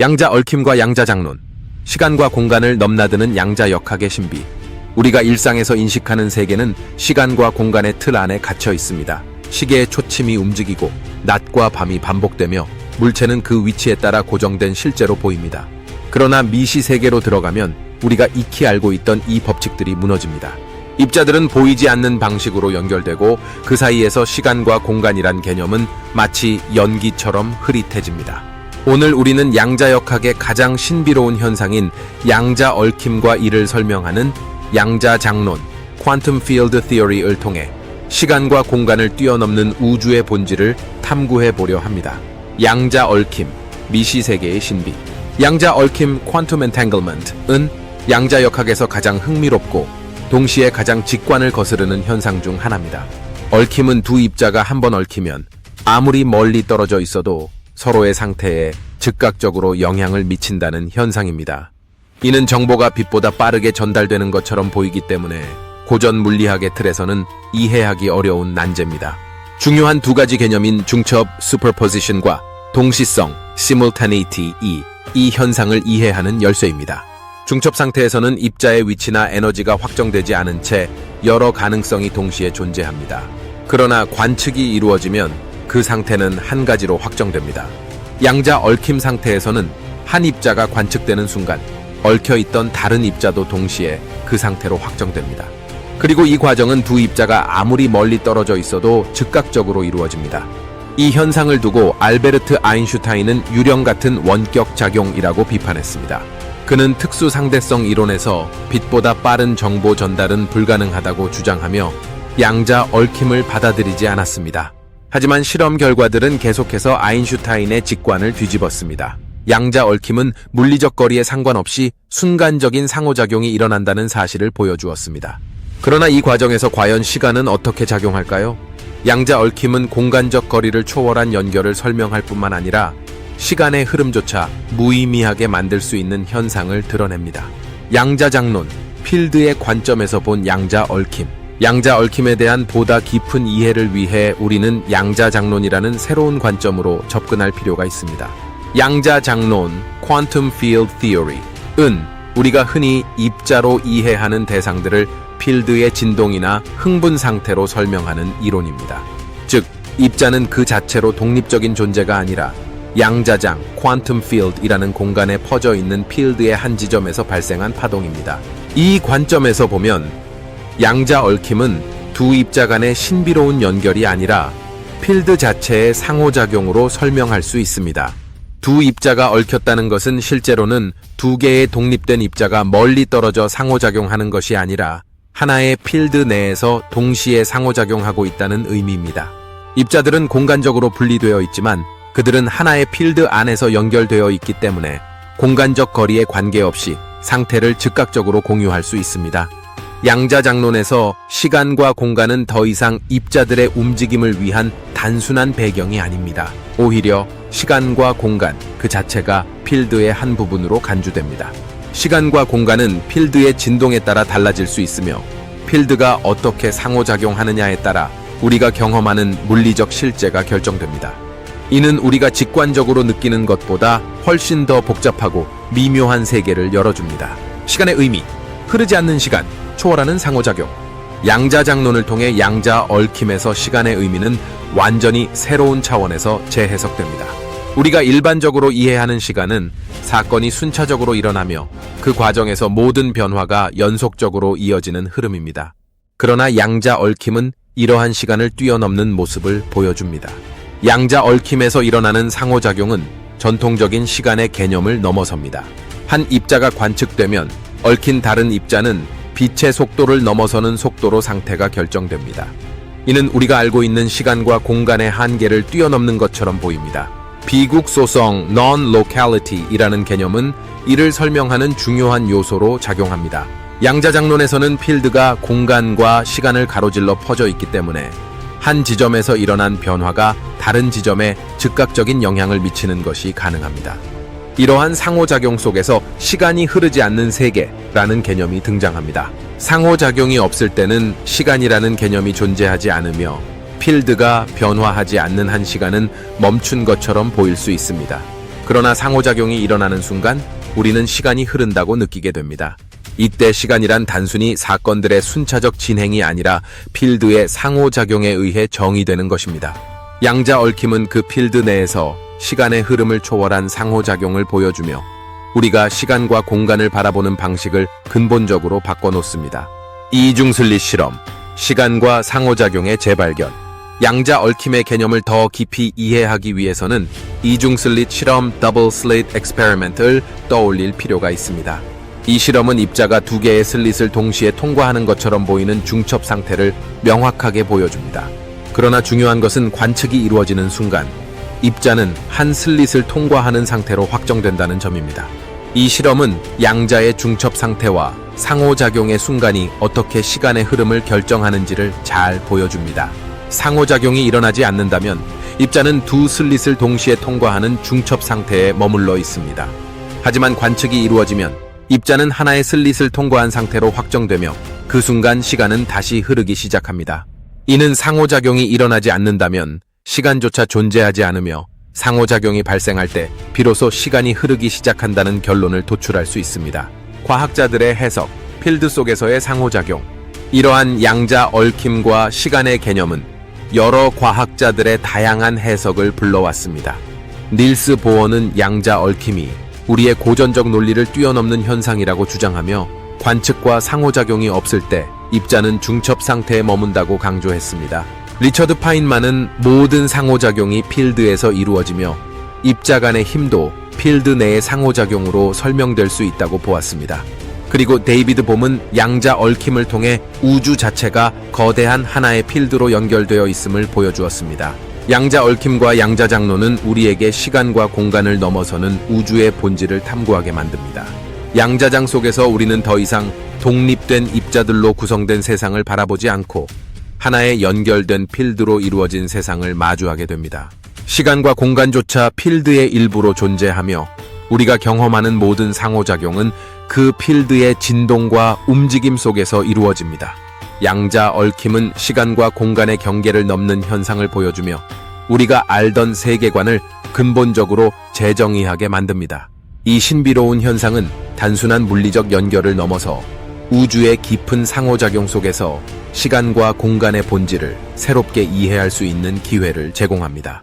양자 얽힘과 양자 장론, 시간과 공간을 넘나드는 양자 역학의 신비. 우리가 일상에서 인식하는 세계는 시간과 공간의 틀 안에 갇혀 있습니다. 시계의 초침이 움직이고 낮과 밤이 반복되며 물체는 그 위치에 따라 고정된 실제로 보입니다. 그러나 미시 세계로 들어가면 우리가 익히 알고 있던 이 법칙들이 무너집니다. 입자들은 보이지 않는 방식으로 연결되고 그 사이에서 시간과 공간이란 개념은 마치 연기처럼 흐릿해집니다. 오늘 우리는 양자역학의 가장 신비로운 현상인 양자 얽힘과 이를 설명하는 양자 장론, Quantum Field Theory를 통해 시간과 공간을 뛰어넘는 우주의 본질을 탐구해 보려 합니다. 양자 얽힘, 미시세계의 신비. 양자 얽힘 Quantum Entanglement은 양자역학에서 가장 흥미롭고 동시에 가장 직관을 거스르는 현상 중 하나입니다. 얽힘은 두 입자가 한번 얽히면 아무리 멀리 떨어져 있어도 서로의 상태에 즉각적으로 영향을 미친다는 현상입니다. 이는 정보가 빛보다 빠르게 전달되는 것처럼 보이기 때문에 고전 물리학의 틀에서는 이해하기 어려운 난제입니다. 중요한 두 가지 개념인 중첩 superposition과 동시성 simultaneity 이 현상을 이해하는 열쇠입니다. 중첩 상태에서는 입자의 위치나 에너지가 확정되지 않은 채 여러 가능성이 동시에 존재합니다. 그러나 관측이 이루어지면 그 상태는 한 가지로 확정됩니다. 양자 얽힘 상태에서는 한 입자가 관측되는 순간 얽혀있던 다른 입자도 동시에 그 상태로 확정됩니다. 그리고 이 과정은 두 입자가 아무리 멀리 떨어져 있어도 즉각적으로 이루어집니다. 이 현상을 두고 알베르트 아인슈타인은 유령 같은 원격 작용이라고 비판했습니다. 그는 특수 상대성 이론에서 빛보다 빠른 정보 전달은 불가능하다고 주장하며 양자 얽힘을 받아들이지 않았습니다. 하지만 실험 결과들은 계속해서 아인슈타인의 직관을 뒤집었습니다. 양자 얽힘은 물리적 거리에 상관없이 순간적인 상호작용이 일어난다는 사실을 보여주었습니다. 그러나 이 과정에서 과연 시간은 어떻게 작용할까요? 양자 얽힘은 공간적 거리를 초월한 연결을 설명할 뿐만 아니라 시간의 흐름조차 무의미하게 만들 수 있는 현상을 드러냅니다. 양자 장론, 필드의 관점에서 본 양자 얽힘. 양자 얽힘에 대한 보다 깊은 이해를 위해 우리는 양자 장론이라는 새로운 관점으로 접근할 필요가 있습니다. 양자 장론, Quantum Field Theory은 우리가 흔히 입자로 이해하는 대상들을 필드의 진동이나 흥분 상태로 설명하는 이론입니다. 즉, 입자는 그 자체로 독립적인 존재가 아니라 양자장, Quantum Field이라는 공간에 퍼져 있는 필드의 한 지점에서 발생한 파동입니다. 이 관점에서 보면 양자 얽힘은 두 입자 간의 신비로운 연결이 아니라 필드 자체의 상호작용으로 설명할 수 있습니다. 두 입자가 얽혔다는 것은 실제로는 두 개의 독립된 입자가 멀리 떨어져 상호작용하는 것이 아니라 하나의 필드 내에서 동시에 상호작용하고 있다는 의미입니다. 입자들은 공간적으로 분리되어 있지만 그들은 하나의 필드 안에서 연결되어 있기 때문에 공간적 거리에 관계없이 상태를 즉각적으로 공유할 수 있습니다. 양자 장론에서 시간과 공간은 더 이상 입자들의 움직임을 위한 단순한 배경이 아닙니다. 오히려 시간과 공간 그 자체가 필드의 한 부분으로 간주됩니다. 시간과 공간은 필드의 진동에 따라 달라질 수 있으며 필드가 어떻게 상호작용하느냐에 따라 우리가 경험하는 물리적 실제가 결정됩니다. 이는 우리가 직관적으로 느끼는 것보다 훨씬 더 복잡하고 미묘한 세계를 열어줍니다. 시간의 의미, 흐르지 않는 시간, 초월하는 상호작용. 양자 장론을 통해 양자 얽힘에서 시간의 의미는 완전히 새로운 차원에서 재해석됩니다. 우리가 일반적으로 이해하는 시간은 사건이 순차적으로 일어나며 그 과정에서 모든 변화가 연속적으로 이어지는 흐름입니다. 그러나 양자 얽힘은 이러한 시간을 뛰어넘는 모습을 보여줍니다. 양자 얽힘에서 일어나는 상호작용은 전통적인 시간의 개념을 넘어섭니다. 한 입자가 관측되면 얽힌 다른 입자는 빛의 속도를 넘어서는 속도로 상태가 결정됩니다. 이는 우리가 알고 있는 시간과 공간의 한계를 뛰어넘는 것처럼 보입니다. 비국소성 non-locality이라는 개념은 이를 설명하는 중요한 요소로 작용합니다. 양자 장론에서는 필드가 공간과 시간을 가로질러 퍼져 있기 때문에 한 지점에서 일어난 변화가 다른 지점에 즉각적인 영향을 미치는 것이 가능합니다. 이러한 상호작용 속에서 시간이 흐르지 않는 세계라는 개념이 등장합니다. 상호작용이 없을 때는 시간이라는 개념이 존재하지 않으며 필드가 변화하지 않는 한 시간은 멈춘 것처럼 보일 수 있습니다. 그러나 상호작용이 일어나는 순간 우리는 시간이 흐른다고 느끼게 됩니다. 이때 시간이란 단순히 사건들의 순차적 진행이 아니라 필드의 상호작용에 의해 정의되는 것입니다. 양자 얽힘은 그 필드 내에서 시간의 흐름을 초월한 상호작용을 보여주며 우리가 시간과 공간을 바라보는 방식을 근본적으로 바꿔놓습니다. 이중슬릿 실험, 시간과 상호작용의 재발견. 양자 얽힘의 개념을 더 깊이 이해하기 위해서는 이중슬릿 실험 (Double Slit Experiment)을 떠올릴 필요가 있습니다. 이 실험은 입자가 두 개의 슬릿을 동시에 통과하는 것처럼 보이는 중첩 상태를 명확하게 보여줍니다. 그러나 중요한 것은 관측이 이루어지는 순간 입자는 한 슬릿을 통과하는 상태로 확정된다는 점입니다. 이 실험은 양자의 중첩 상태와 상호작용의 순간이 어떻게 시간의 흐름을 결정하는지를 잘 보여줍니다. 상호작용이 일어나지 않는다면 입자는 두 슬릿을 동시에 통과하는 중첩 상태에 머물러 있습니다. 하지만 관측이 이루어지면 입자는 하나의 슬릿을 통과한 상태로 확정되며 그 순간 시간은 다시 흐르기 시작합니다. 이는 상호작용이 일어나지 않는다면 시간조차 존재하지 않으며 상호작용이 발생할 때 비로소 시간이 흐르기 시작한다는 결론을 도출할 수 있습니다. 과학자들의 해석, 필드 속에서의 상호작용. 이러한 양자 얽힘과 시간의 개념은 여러 과학자들의 다양한 해석을 불러왔습니다. 닐스 보어는 양자 얽힘이 우리의 고전적 논리를 뛰어넘는 현상이라고 주장하며 관측과 상호작용이 없을 때 입자는 중첩 상태에 머문다고 강조했습니다. 리처드 파인만은 모든 상호작용이 필드에서 이루어지며 입자 간의 힘도 필드 내의 상호작용으로 설명될 수 있다고 보았습니다. 그리고 데이비드 봄은 양자 얽힘을 통해 우주 자체가 거대한 하나의 필드로 연결되어 있음을 보여주었습니다. 양자 얽힘과 양자 장로는 우리에게 시간과 공간을 넘어서는 우주의 본질을 탐구하게 만듭니다. 양자장 속에서 우리는 더 이상 독립된 입자들로 구성된 세상을 바라보지 않고 하나의 연결된 필드로 이루어진 세상을 마주하게 됩니다. 시간과 공간조차 필드의 일부로 존재하며 우리가 경험하는 모든 상호작용은 그 필드의 진동과 움직임 속에서 이루어집니다. 양자 얽힘은 시간과 공간의 경계를 넘는 현상을 보여주며 우리가 알던 세계관을 근본적으로 재정의하게 만듭니다. 이 신비로운 현상은 단순한 물리적 연결을 넘어서 우주의 깊은 상호작용 속에서 시간과 공간의 본질을 새롭게 이해할 수 있는 기회를 제공합니다.